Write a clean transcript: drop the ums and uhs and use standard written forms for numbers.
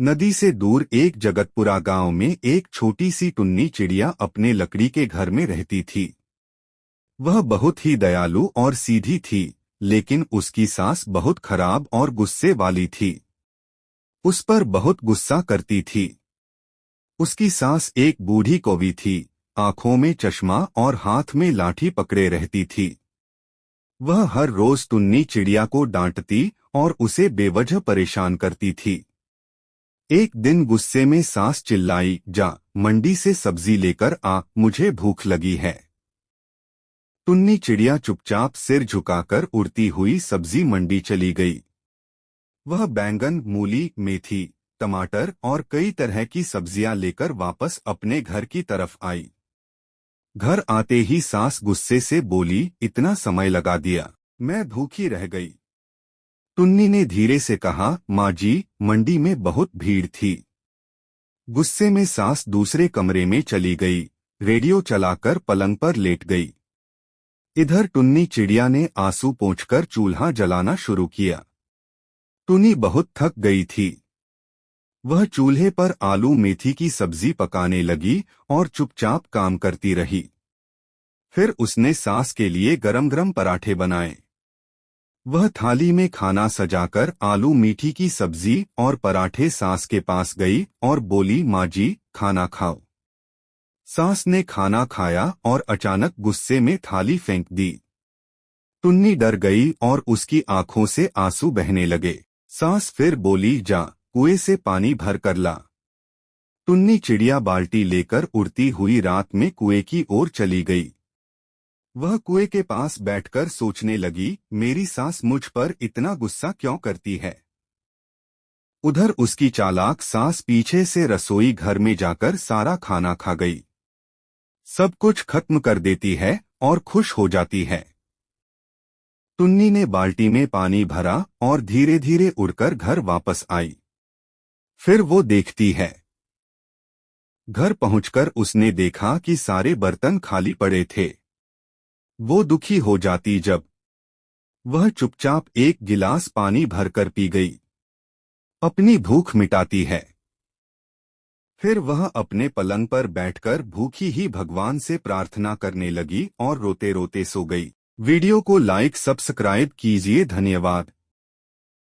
नदी से दूर एक जगतपुरा गांव में एक छोटी सी टुन्नी चिड़िया अपने लकड़ी के घर में रहती थी। वह बहुत ही दयालु और सीधी थी, लेकिन उसकी सास बहुत खराब और गुस्से वाली थी। उस पर बहुत गुस्सा करती थी। उसकी सास एक बूढ़ी कौवी थी, आंखों में चश्मा और हाथ में लाठी पकड़े रहती थी। वह हर रोज टुन्नी चिड़िया को डांटती और उसे बेवजह परेशान करती थी। एक दिन गुस्से में सास चिल्लाई, जा मंडी से सब्जी लेकर आ, मुझे भूख लगी है। टुन्नी चिड़िया चुपचाप सिर झुकाकर उड़ती हुई सब्जी मंडी चली गई। वह बैंगन, मूली, मेथी, टमाटर और कई तरह की सब्जियां लेकर वापस अपने घर की तरफ आई। घर आते ही सास गुस्से से बोली, इतना समय लगा दिया, मैं भूखी रह गई। टुन्नी ने धीरे से कहा, माँ जी, मंडी में बहुत भीड़ थी। गुस्से में सास दूसरे कमरे में चली गई, रेडियो चलाकर पलंग पर लेट गई। इधर टुन्नी चिड़िया ने आंसू पोंछकर चूल्हा जलाना शुरू किया। टुन्नी बहुत थक गई थी। वह चूल्हे पर आलू मेथी की सब्जी पकाने लगी और चुपचाप काम करती रही। फिर उसने सास के लिए गरम-गरम पराठे बनाए। वह थाली में खाना सजाकर आलू मीठी की सब्जी और पराठे सास के पास गई और बोली, माँ जी, खाना खाओ। सास ने खाना खाया और अचानक गुस्से में थाली फेंक दी। टुन्नी डर गई और उसकी आंखों से आंसू बहने लगे। सास फिर बोली, जा कुएं से पानी भर कर ला। टुन्नी चिड़िया बाल्टी लेकर उड़ती हुई रात में कुएं की ओर चली गई। वह कुएं के पास बैठकर सोचने लगी, मेरी सास मुझ पर इतना गुस्सा क्यों करती है। उधर उसकी चालाक सास पीछे से रसोई घर में जाकर सारा खाना खा गई। सब कुछ खत्म कर देती है और खुश हो जाती है। टुन्नी ने बाल्टी में पानी भरा और धीरे धीरे उड़कर घर वापस आई। फिर वो देखती है। घर पहुंचकर उसने देखा कि सारे बर्तन खाली पड़े थे। वो दुखी हो जाती जब वह चुपचाप एक गिलास पानी भरकर पी गई। अपनी भूख मिटाती है। फिर वह अपने पलंग पर बैठकर भूखी ही भगवान से प्रार्थना करने लगी और रोते रोते सो गई। वीडियो को लाइक सब्सक्राइब कीजिए। धन्यवाद।